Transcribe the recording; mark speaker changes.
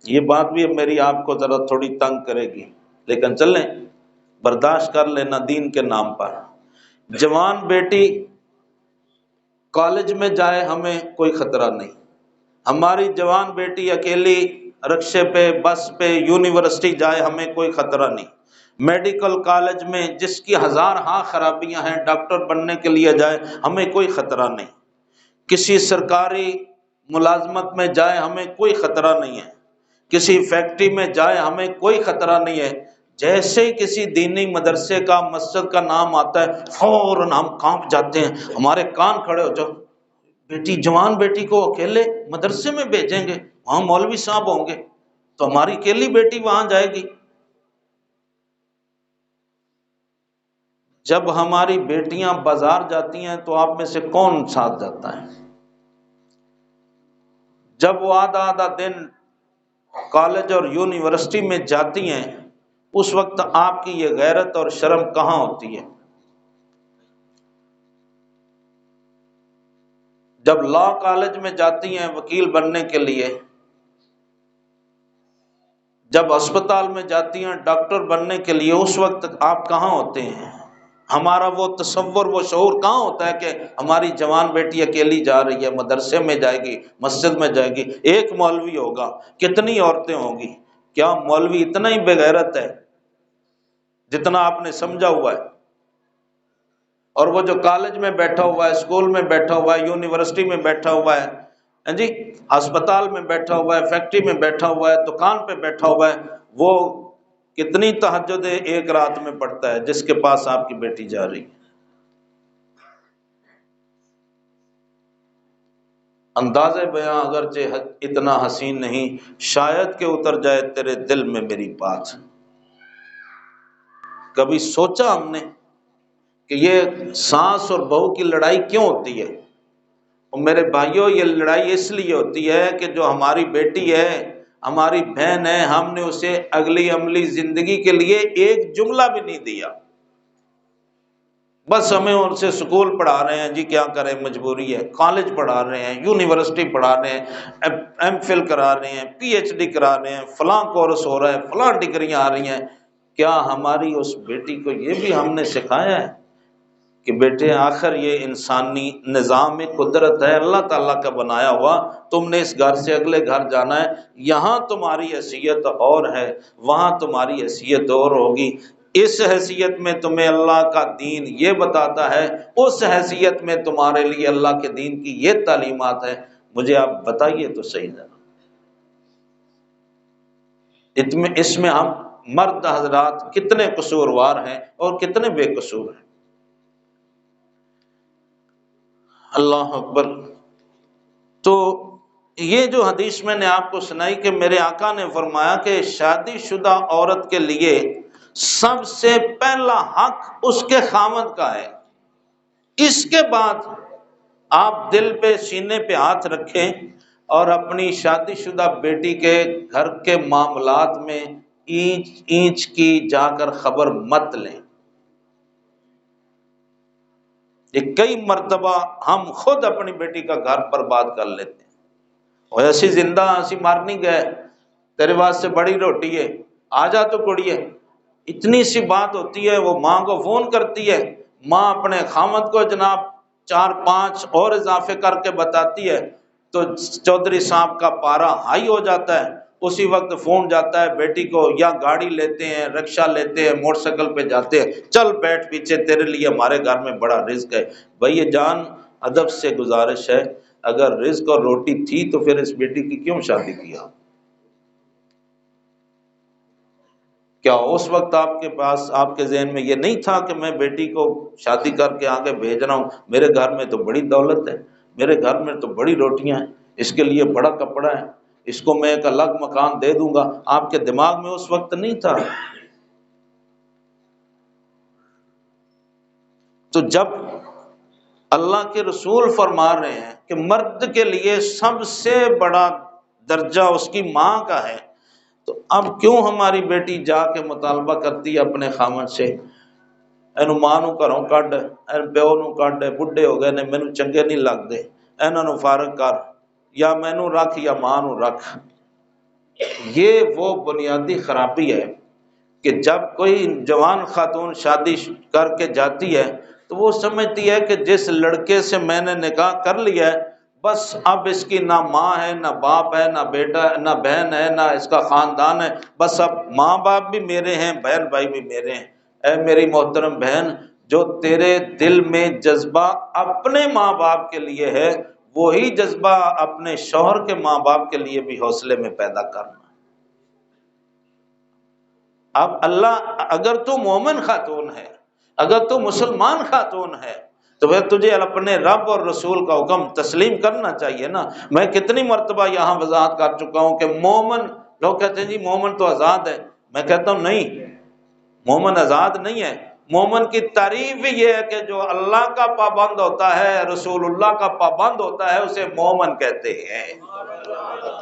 Speaker 1: یہ بات بھی اب میری آپ کو ذرا تھوڑی تنگ کرے گی، لیکن چلیں برداشت کر لینا دین کے نام پر۔ جوان بیٹی کالج میں جائے ہمیں کوئی خطرہ نہیں، ہماری جوان بیٹی اکیلی رکشے پہ، بس پہ، یونیورسٹی جائے ہمیں کوئی خطرہ نہیں۔ میڈیکل کالج میں جس کی ہزار ہاں خرابیاں ہیں، ڈاکٹر بننے کے لیے جائے ہمیں کوئی خطرہ نہیں۔ کسی سرکاری ملازمت میں جائے ہمیں کوئی خطرہ نہیں ہے، کسی فیکٹری میں جائے ہمیں کوئی خطرہ نہیں ہے۔ جیسے ہی کسی دینی مدرسے کا، مسجد کا نام آتا ہے فوراً ہم کانپ جاتے ہیں، ہمارے کان کھڑے ہو جاؤ، بیٹی جوان بیٹی کو اکیلے مدرسے میں بھیجیں گے، وہاں مولوی صاحب ہوں گے تو ہماری اکیلی بیٹی وہاں جائے گی۔ جب ہماری بیٹیاں بازار جاتی ہیں تو آپ میں سے کون ساتھ جاتا ہے؟ جب وہ آدھا آدھا دن کالج اور یونیورسٹی میں جاتی ہیں، اس وقت آپ کی یہ غیرت اور شرم کہاں ہوتی ہے؟ جب لا کالج میں جاتی ہیں وکیل بننے کے لیے، جب اسپتال میں جاتی ہیں ڈاکٹر بننے کے لیے، اس وقت آپ کہاں ہوتے ہیں؟ ہمارا وہ تصور، وہ شعور کہاں ہوتا ہے کہ ہماری جوان بیٹی اکیلی جا رہی ہے، مدرسے میں جائے گی، مسجد میں جائے گی، ایک مولوی ہوگا، کتنی عورتیں ہوں گی؟ کیا مولوی اتنا ہی بے غیرت ہے جتنا آپ نے سمجھا ہوا ہے؟ اور وہ جو کالج میں بیٹھا ہوا ہے، اسکول میں بیٹھا ہوا ہے، یونیورسٹی میں بیٹھا ہوا ہے، ہاں جی، ہسپتال میں بیٹھا ہوا ہے، فیکٹری میں بیٹھا ہوا ہے، دکان پہ بیٹھا ہوا ہے، وہ کتنی تہجد ایک رات میں پڑھتا ہے جس کے پاس آپ کی بیٹی جا رہی ہے؟ انداز بیاں اگرچہ اتنا حسین نہیں، شاید کہ اتر جائے تیرے دل میں میری بات۔ کبھی سوچا ہم نے کہ یہ ساس اور بہو کی لڑائی کیوں ہوتی ہے؟ اور میرے بھائیوں، یہ لڑائی اس لیے ہوتی ہے کہ جو ہماری بیٹی ہے، ہماری بہن ہے، ہم نے اسے اگلی عملی زندگی کے لیے ایک جملہ بھی نہیں دیا، بس ہمیں ان سے سکول پڑھا رہے ہیں، جی کیا کریں مجبوری ہے، کالج پڑھا رہے ہیں، یونیورسٹی پڑھا رہے ہیں، ایم فل کرا رہے ہیں، پی ایچ ڈی کرا رہے ہیں، فلاں کورس ہو رہا ہے، فلاں ڈگریاں آ رہی ہیں۔ کیا ہماری اس بیٹی کو یہ بھی ہم نے سکھایا ہے کہ بیٹے آخر یہ انسانی نظام قدرت ہے، اللہ تعالیٰ کا بنایا ہوا، تم نے اس گھر سے اگلے گھر جانا ہے، یہاں تمہاری حیثیت اور ہے، وہاں تمہاری حیثیت اور ہوگی، اس حیثیت میں تمہیں اللہ کا دین یہ بتاتا ہے، اس حیثیت میں تمہارے لیے اللہ کے دین کی یہ تعلیمات ہے۔ مجھے آپ بتائیے تو صحیح ذرا، اس میں ہم مرد حضرات کتنے قصوروار ہیں اور کتنے بے قصور ہیں؟ اللہ اکبر۔ تو یہ جو حدیث میں نے آپ کو سنائی کہ میرے آقا نے فرمایا کہ شادی شدہ عورت کے لیے سب سے پہلا حق اس کے خاوند کا ہے، اس کے بعد آپ دل پہ، سینے پہ ہاتھ رکھیں اور اپنی شادی شدہ بیٹی کے گھر کے معاملات میں اینچ اینچ کی جا کر خبر مت لیں۔ یہ کئی مرتبہ ہم خود اپنی بیٹی کا گھر برباد کر لیتے ہیں، اور ایسی زندہ ایسی مارنی گئے، تیرے واسطے بڑی روٹی ہے، آ جا تو کڑیے، اتنی سی بات ہوتی ہے، وہ ماں کو فون کرتی ہے، ماں اپنے خامد کو جناب 4-5 اور اضافے کر کے بتاتی ہے، تو چودھری صاحب کا پارا ہائی ہو جاتا ہے، اسی وقت فون جاتا ہے بیٹی کو، یا گاڑی لیتے ہیں، رکشہ لیتے ہیں، موٹر سائیکل پہ جاتے ہیں، چل بیٹھ پیچھے، تیرے لیے ہمارے گھر میں بڑا رزق ہے۔ بھائی یہ جان ادب سے گزارش ہے، اگر رزق اور روٹی تھی تو پھر اس بیٹی کی کیوں شادی کیا؟ کیا اس وقت آپ کے پاس، آپ کے ذہن میں یہ نہیں تھا کہ میں بیٹی کو شادی کر کے آگے بھیج رہا ہوں، میرے گھر میں تو بڑی دولت ہے، میرے گھر میں تو بڑی روٹیاں ہیں، اس کے لیے بڑا کپڑا ہے، اس کو میں ایک الگ مکان دے دوں گا؟ آپ کے دماغ میں اس وقت نہیں تھا؟ تو جب اللہ کے رسول فرما رہے ہیں کہ مرد کے لیے سب سے بڑا درجہ اس کی ماں کا ہے، تو اب کیوں ہماری بیٹی جا کے مطالبہ کرتی ہے اپنے خامن سے، اینو ماں نو گھروں کڈ، این پیو نو کڈ، بڈھے ہو گئے نے، مینوں چنگے نہیں لگدے، انہاں نو فارغ کر، یا مینوں رکھ یا ماں نو رکھ۔ یہ وہ بنیادی خرابی ہے کہ جب کوئی جوان خاتون شادی کر کے جاتی ہے تو وہ سمجھتی ہے کہ جس لڑکے سے میں نے نکاح کر لیا ہے بس اب اس کی نہ ماں ہے نہ باپ ہے نہ بیٹا نہ بہن ہے نہ اس کا خاندان ہے، بس اب ماں باپ بھی میرے ہیں بہن بھائی بھی میرے ہیں۔ اے میری محترم بہن، جو تیرے دل میں جذبہ اپنے ماں باپ کے لیے ہے وہی جذبہ اپنے شوہر کے ماں باپ کے لیے بھی حوصلے میں پیدا کرنا۔ اب اللہ، اگر تو مومن خاتون ہے، اگر تو مسلمان خاتون ہے تو پھر تجھے اپنے رب اور رسول کا حکم تسلیم کرنا چاہیے نا۔ میں کتنی مرتبہ یہاں وضاحت کر چکا ہوں کہ مومن، لوگ کہتے ہیں جی مومن تو آزاد ہے، میں کہتا ہوں نہیں، مومن آزاد نہیں ہے۔ مومن کی تعریف ہی یہ ہے کہ جو اللہ کا پابند ہوتا ہے، رسول اللہ کا پابند ہوتا ہے، اسے مومن کہتے ہیں۔